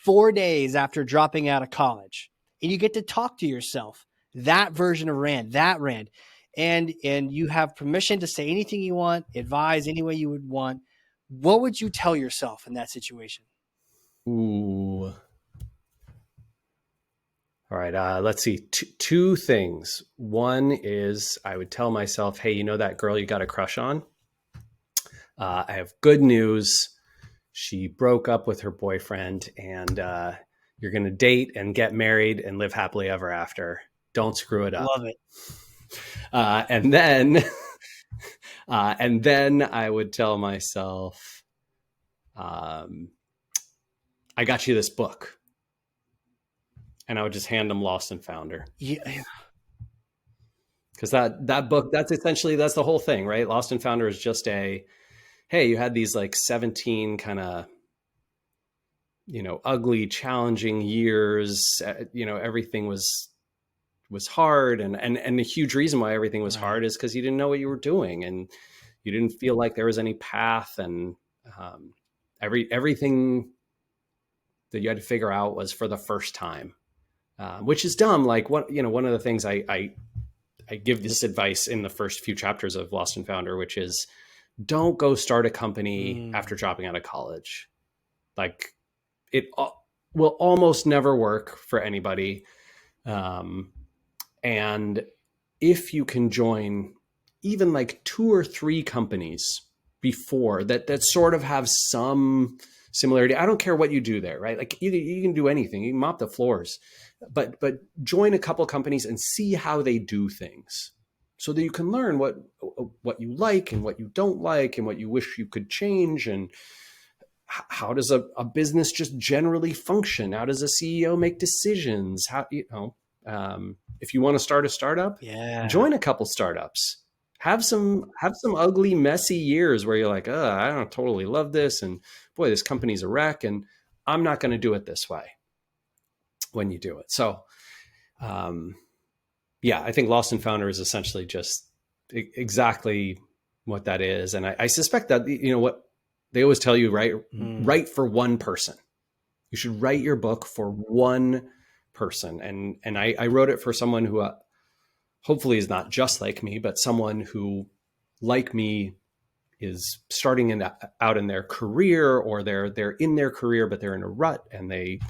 4 days after dropping out of college, and you get to talk to yourself, that version of Rand, and you have permission to say anything you want, advise any way you would want. What would you tell yourself in that situation? Ooh. All right. Let's see. Two things. One is I would tell myself, hey, you know that girl you got a crush on? I have good news. She broke up with her boyfriend, and you're going to date and get married and live happily ever after. Don't screw it up. Love it. And then, and then I would tell myself, I got you this book. And I would just hand them Lost and Founder. Yeah. Because that book, that's the whole thing, right? Lost and Founder is just hey, you had these like 17 kind of, ugly, challenging years. Everything was hard. And the huge reason why everything was hard is because you didn't know what you were doing, and you didn't feel like there was any path. And everything that you had to figure out was for the first time. Which is dumb. Like one of the things I give this advice in the first few chapters of Lost and Founder, which is don't go start a company after dropping out of college. Like it will almost never work for anybody. And if you can join even like 2 or 3 companies before that sort of have some similarity, I don't care what you do there, right? Like you can do anything. You can mop the floors. But join a couple companies and see how they do things, so that you can learn what you like and what you don't like and what you wish you could change, and how does a business just generally function? How does a CEO make decisions? How if you want to start a startup, join a couple startups. Have some ugly, messy years where you're like, I don't totally love this, and boy, this company's a wreck, and I'm not going to do it this way. When you do it. So, I think Lost and Founder is essentially just exactly what that is. And I suspect that, what they always tell you, right? Write for one person. You should write your book for one person. And I wrote it for someone who hopefully is not just like me, but someone who, like me, is starting out in their career, or they're in their career, but they're in a rut, and they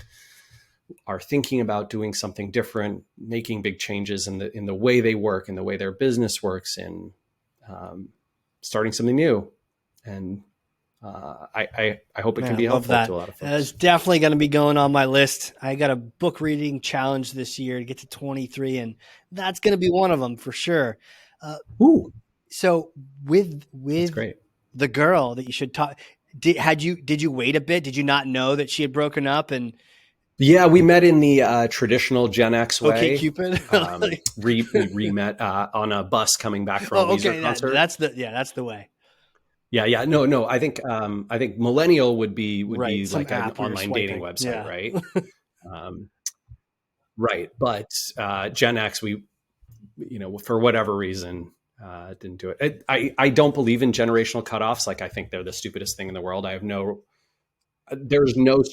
are thinking about doing something different, making big changes in the way they work, in the way their business works, and starting something new. And I hope it can be helpful to a lot of folks. That's definitely going to be going on my list. I got a book reading challenge this year to get to 23, and that's going to be one of them for sure. So with the girl that you should talk, did you wait a bit? Did you not know that she had broken up? And yeah, we met in the traditional Gen X way. Okay, Cupid. we met on a bus coming back from a Wizard concert. That's the way. Yeah. No. I think millennial would be like an online dating website, right? Right. But Gen X, we, for whatever reason, didn't do it. I don't believe in generational cutoffs. Like, I think they're the stupidest thing in the world. There's no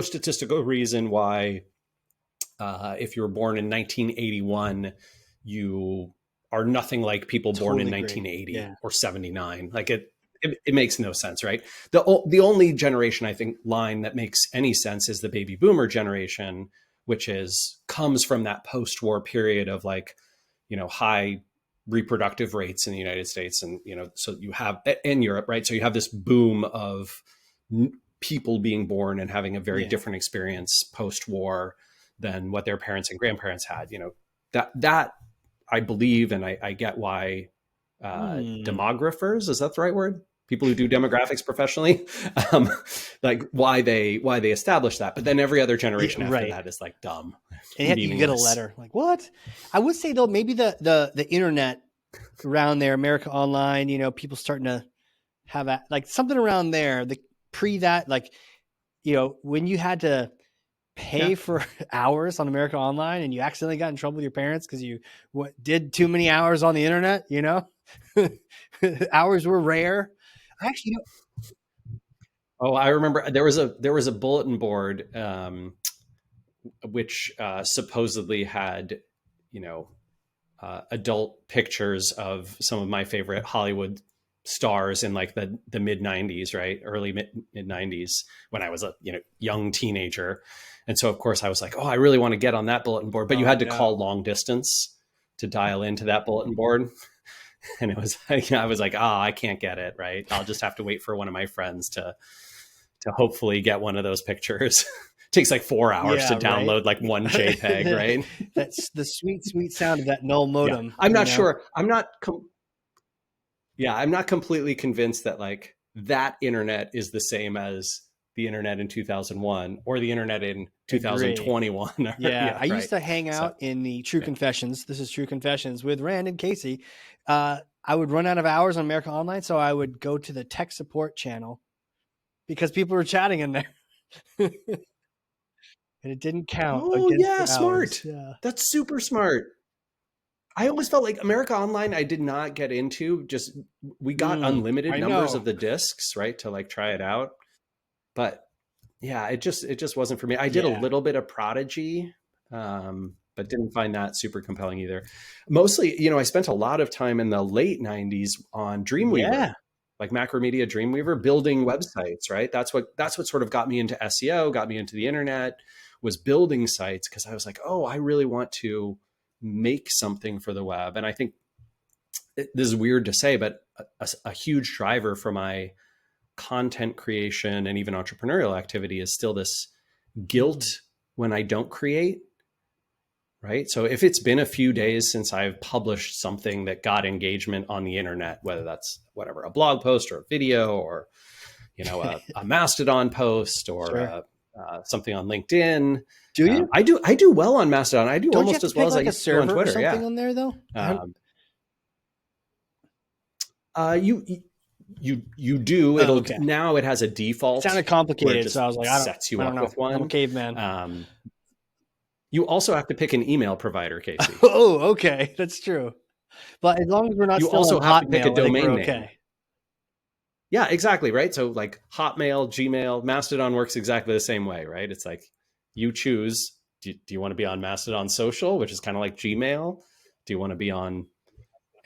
statistical reason why if you were born in 1981, you are nothing like people born in Totally agree. 1980 Yeah. or 79. Like it makes no sense, right? The only generation I think line that makes any sense is the baby boomer generation, which comes from that post-war period of like, high reproductive rates in the United States. And, so you have in Europe, right? So you have this boom of people being born and having a very different experience post-war than what their parents and grandparents had, that I believe, and I get why demographers, is that the right word? People who do demographics professionally, like why they establish that. But then every other generation after that is like dumb. And you get a letter like, what? I would say though, maybe the internet around there, America Online, people starting to have like something around there, the pre that, like, when you had to pay for hours on America Online and you accidentally got in trouble with your parents because you did too many hours on the internet, hours were rare. Actually, oh, I remember there was a bulletin board, which supposedly had, adult pictures of some of my favorite Hollywood stars in like the mid 90s, right? Early mid 90s, when I was a young teenager. And so of course I was like, oh, I really want to get on that bulletin board, but you had to call long distance to dial into that bulletin board. And it was, I was like, I can't get it, right? I'll just have to wait for one of my friends to hopefully get one of those pictures. Takes like 4 hours to download like one JPEG, right? That's the sweet sound of that null modem. Yeah. I'm not sure. I'm not completely convinced that like that internet is the same as the internet in 2001 or the internet in 2021. I used to hang out in the True Confessions. This is True Confessions with Rand and Casey. I would run out of hours on America Online, so I would go to the tech support channel because people were chatting in there. And it didn't count. Oh yeah, smart. Yeah. That's super smart. I always felt like America Online I did not get into. Just we got unlimited numbers of the discs, right, to like try it out. But yeah, it just wasn't for me. I did a little bit of Prodigy, but didn't find that super compelling either. Mostly, I spent a lot of time in the late 90s on Dreamweaver, like Macromedia Dreamweaver, building websites, right? That's what sort of got me into SEO, got me into the internet, was building sites because I was like, oh, I really want to make something for the web. And I think this is weird to say, but a huge driver for my content creation and even entrepreneurial activity is still this guilt when I don't create, right? So if it's been a few days since I've published something that got engagement on the internet, whether that's a blog post or a video or, a Mastodon post or something on LinkedIn. Do you? I do well on Mastodon. I do almost as well as I used to do on Twitter. Or something on there though? You do. Now it has a default. It sounded complicated, so I was like, sets you up with one. I'm a caveman. You also have to pick an email provider, Casey. Oh, okay, that's true. But as long as we're not, you still also on have Hotmail, to pick a domain name. Okay. Yeah, exactly. Right. So like Hotmail, Gmail, Mastodon works exactly the same way, right? It's like you choose. Do you want to be on Mastodon Social, which is kind of like Gmail? Do you want to be on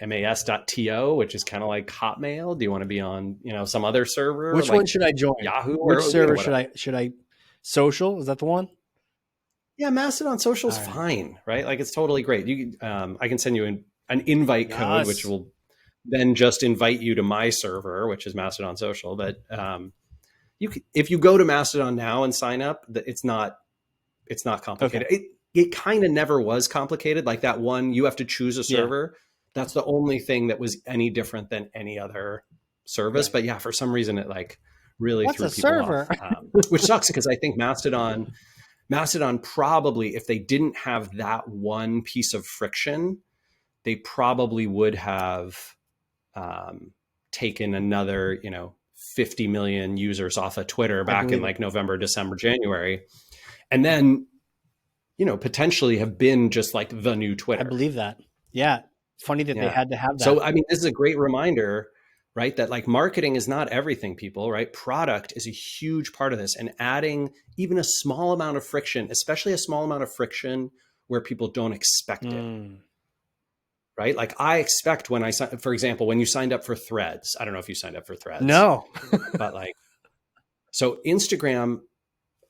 mas.to, which is kind of like Hotmail? Do you want to be on, some other server? Which one should I join? Yahoo? Which server should I Social? Is that the one? Yeah, Mastodon Social is fine, right? Like it's totally great. You, I can send you an invite code, which will then just invite you to my server, which is Mastodon Social. But if you go to Mastodon now and sign up, it's not complicated. Okay. It kind of never was complicated. Like that one, you have to choose a server. Yeah. That's the only thing that was any different than any other service. Right. But yeah, for some reason it like really threw people off, which sucks because I think Mastodon probably, if they didn't have that one piece of friction, they probably would have taken another, 50 million users off of Twitter back in like November, December, January. And then, potentially have been just like the new Twitter. I believe that. Yeah. Funny that they had to have that. So, I mean, this is a great reminder, right? That like marketing is not everything, people, right? Product is a huge part of this, and adding even a small amount of friction, especially a small amount of friction where people don't expect it. right? Like I expect when for example, when you signed up for Threads, I don't know if you signed up for Threads. No. But like, so Instagram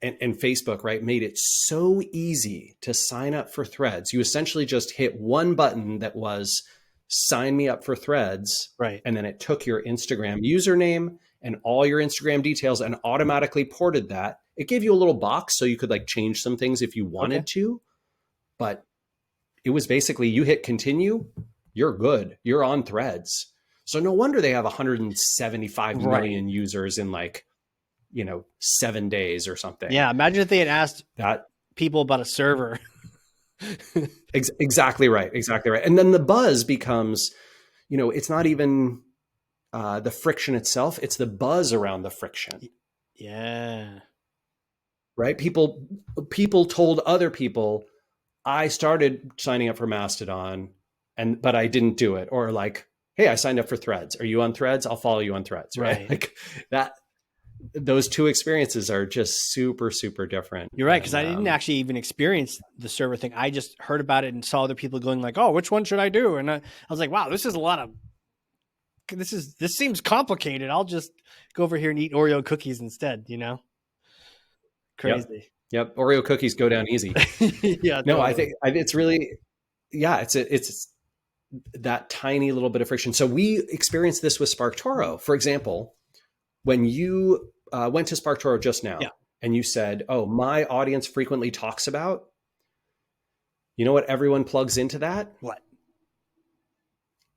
and Facebook, right, made it so easy to sign up for Threads. You essentially just hit one button that was sign me up for Threads. Right. And then it took your Instagram username and all your Instagram details and automatically ported that. It gave you a little box so you could like change some things if you wanted to, but it was basically you hit continue, you're good. You're on Threads. So no wonder they have 175 million users in like, 7 days or something. Yeah. Imagine if they had asked that people about a server. Exactly right. Exactly right. And then the buzz becomes, it's not even the friction itself. It's the buzz around the friction. Yeah. Right. People told other people, I started signing up for Mastodon but I didn't do it. Or like, hey, I signed up for Threads. Are you on Threads? I'll follow you on Threads. Right. Like that. Those two experiences are just super, super different. You're right. Cause I didn't actually even experience the server thing. I just heard about it and saw other people going like, oh, which one should I do? And I was like, wow, this seems complicated. I'll just go over here and eat Oreo cookies instead, Crazy. Yep. Oreo cookies go down easy. Yeah. No, I think it's really, it's that tiny little bit of friction. So we experienced this with SparkToro. For example, when you went to SparkToro just now and you said, oh, my audience frequently talks about, you know what everyone plugs into that? What?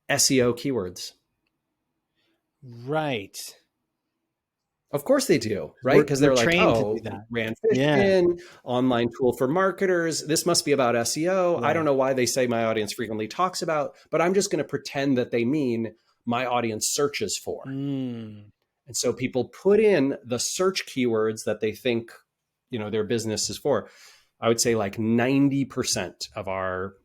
SEO keywords. Right. Of course they do, right? Because they're like, oh, Rand Fishkin, online tool for marketers. This must be about SEO. Right. I don't know why they say my audience frequently talks about, but I'm just going to pretend that they mean my audience searches for. And so people put in the search keywords that they think, their business is for. I would say like 90% of our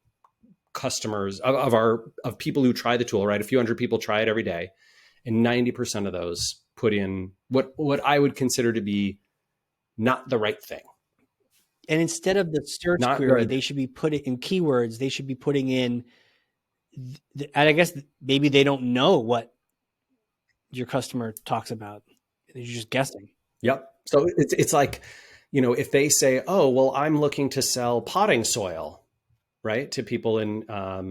customers, of people who try the tool, right? A few hundred people try it every day. And 90% of those put in what I would consider to be not the right thing. And instead of the search query, they should be putting in keywords. They should be putting in, and I guess maybe they don't know what your customer talks about. You're just guessing. Yep. So it's like, if they say, oh, well, I'm looking to sell potting soil, right, to people in, I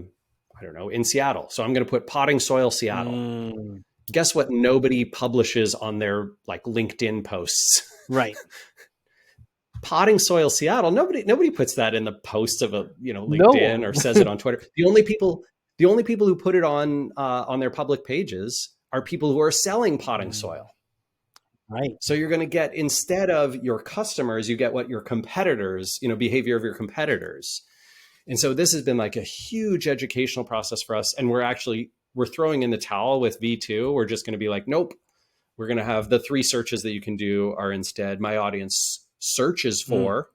don't know, in Seattle. So I'm going to put potting soil Seattle. Guess what? Nobody publishes on their like LinkedIn posts. Right. Potting soil Seattle. Nobody puts that in the post of a, LinkedIn or says it on Twitter. The only people who put it on their public pages are people who are selling potting soil. Right. So you're going to get, instead of your customers, you get what your competitors, behavior of your competitors. And so this has been like a huge educational process for us. And we're throwing in the towel with V2. We're just going to be like, nope, we're going to have the 3 searches that you can do are instead my audience searches for.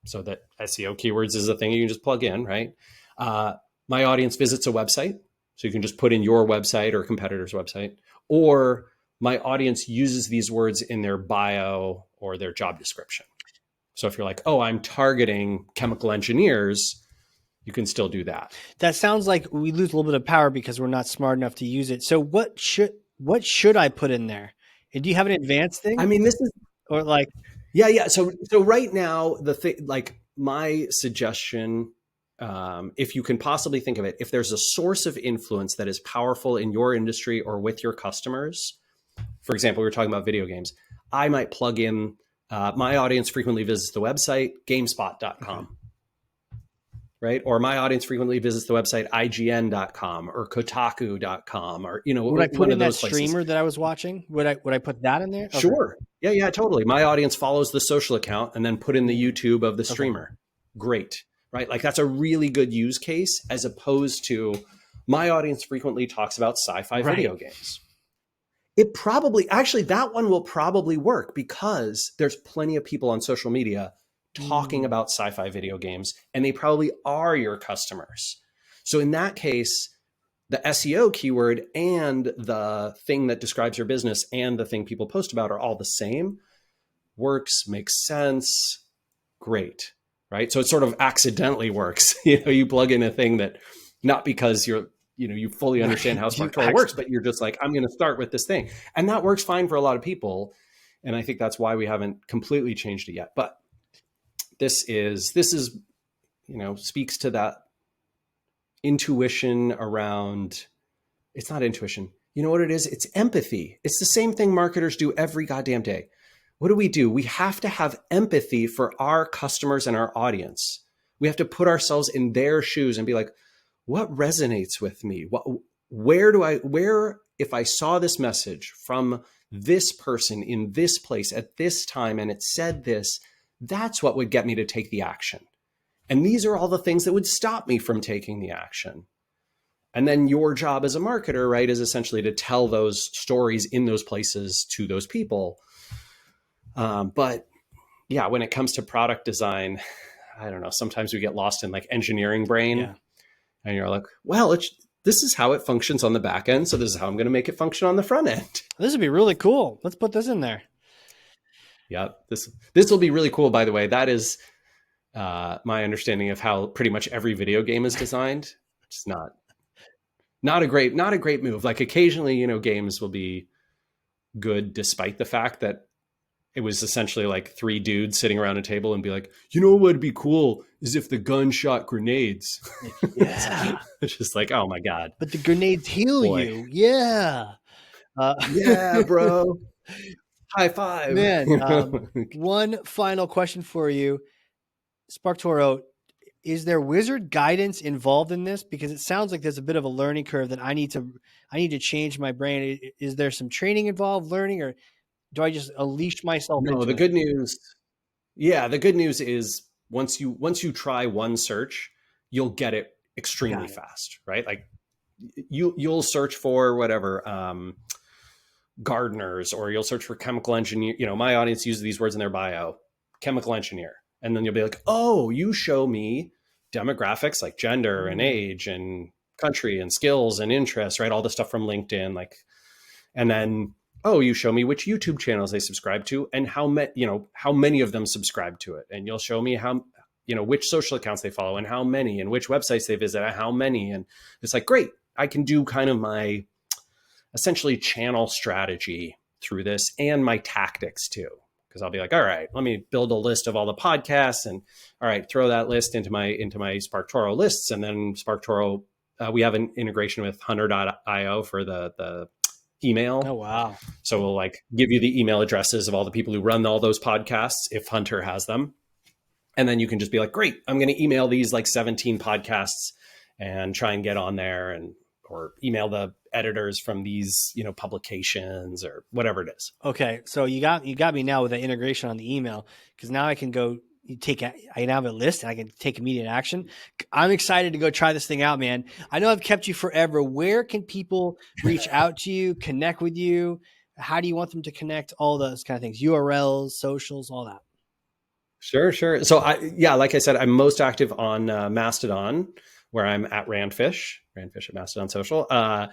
So that SEO keywords is a thing you can just plug in, right? My audience visits a website. So you can just put in your website or competitor's website, or my audience uses these words in their bio or their job description. So if you're like, oh, I'm targeting chemical engineers, you can still do that. That sounds like we lose a little bit of power because we're not smart enough to use it. So what should I put in there? And do you have an advanced thing? I mean, this is, or like, yeah. So right now, the thing, like my suggestion, if you can possibly think of it, if there's a source of influence that is powerful in your industry or with your customers, for example, we were talking about video games, I might plug in, my audience frequently visits the website, GameSpot.com, right? Or my audience frequently visits the website, IGN.com or Kotaku.com, or, would I put in that streamer that I was watching? Would I put that in there? Okay. Sure. Yeah, totally. My audience follows the social account and then put in the YouTube of the streamer. Great. Right? Like that's a really good use case, as opposed to my audience frequently talks about sci-fi video games. That one will probably work because there's plenty of people on social media talking about sci-fi video games, and they probably are your customers. So in that case, the SEO keyword and the thing that describes your business and the thing people post about are all the same. Works, makes sense. Great. Right. So it sort of accidentally works. You plug in a thing that not because you fully understand how SparkToro works, but you're just like, I'm going to start with this thing. And that works fine for a lot of people. And I think that's why we haven't completely changed it yet. But this is, speaks to that intuition around, it's not intuition. You know what it is? It's empathy. It's the same thing marketers do every goddamn day. What do? We have to have empathy for our customers and our audience. We have to put ourselves in their shoes and be like, what resonates with me? Where, if I saw this message from this person in this place at this time and it said this, that's what would get me to take the action. And these are all the things that would stop me from taking the action. And then your job as a marketer, right, is essentially to tell those stories in those places to those people. But yeah, when it comes to product design, I don't know, sometimes we get lost in like engineering brain. Yeah. And you're like, well, this is how it functions on the back end. So this is how I'm going to make it function on the front end. This would be really cool. Let's put this in there. Yeah, this will be really cool, by the way. That is my understanding of how pretty much every video game is designed. It's not a great move. Like occasionally, games will be good despite the fact that it was essentially like three dudes sitting around a table and be like, what would be cool is if the gun shot grenades. Yeah. It's just like, oh my God. But the grenades heal you. Yeah. Yeah, bro. High five. Man, one final question for you. SparkToro, is there wizard guidance involved in this? Because it sounds like there's a bit of a learning curve that I need to change my brain. Is there some training involved, learning, or do I just unleash myself? No, the good news. Yeah, the good news is once you try one search, you'll get it extremely fast, right? Like you'll search for whatever gardeners, or you'll search for chemical engineer. My audience uses these words in their bio, chemical engineer, and then you'll be like, oh, you show me demographics like gender and age and country and skills and interests, right? All the stuff from LinkedIn, and then, oh, you show me which YouTube channels they subscribe to and how many of them subscribe to it. And you'll show me how, which social accounts they follow and how many, and which websites they visit and how many. And it's like, great, I can do kind of my essentially channel strategy through this and my tactics too. Because I'll be like, all right, let me build a list of all the podcasts, and all right, throw that list into my SparkToro lists. And then SparkToro, we have an integration with Hunter.io for the email. Oh, wow. So we'll like give you the email addresses of all the people who run all those podcasts if Hunter has them. And then you can just be like, great, I'm going to email these like 17 podcasts and try and get on there, or email the editors from these, publications or whatever it is. Okay. So you got me now with the integration on the email, because now I can go I now have a list and I can take immediate action. I'm excited to go try this thing out, man. I know I've kept you forever. Where can people reach out to you, connect with you? How do you want them to connect? All those kind of things, URLs, socials, all that. Sure. So like I said, I'm most active on Mastodon, where I'm at Rand Fish at Mastodon Social. I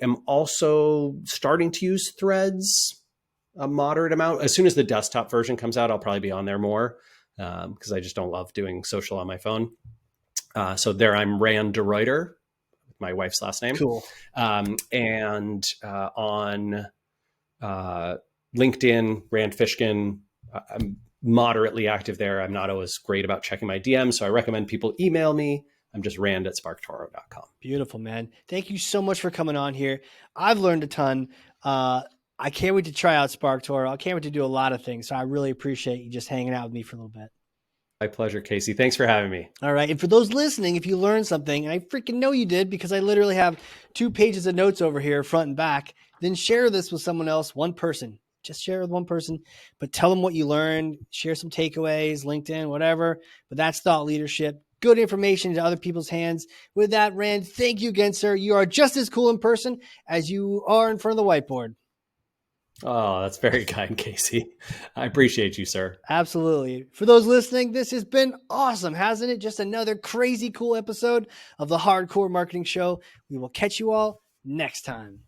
am also starting to use Threads a moderate amount. As soon as the desktop version comes out, I'll probably be on there more, because I just don't love doing social on my phone. So there I'm Rand de Ruyter, my wife's last name. Cool. And on LinkedIn, Rand Fishkin, I'm moderately active there. I'm not always great about checking my DMs, so I recommend people email me. I'm just rand@sparktoro.com. Beautiful, man. Thank you so much for coming on here. I've learned a ton. I can't wait to try out SparkToro. I can't wait to do a lot of things. So I really appreciate you just hanging out with me for a little bit. My pleasure, Casey. Thanks for having me. All right. And for those listening, if you learned something, and I freaking know you did, because I literally have 2 pages of notes over here, front and back, then share this with someone else, one person. Just share with one person, but tell them what you learned, share some takeaways, LinkedIn, whatever. But that's thought leadership. Good information into other people's hands. With that, Rand, thank you again, sir. You are just as cool in person as you are in front of the whiteboard. Oh, that's very kind, Casey. I appreciate you, sir. Absolutely. For those listening, this has been awesome, hasn't it? Just another crazy cool episode of the Hardcore Marketing Show. We will catch you all next time.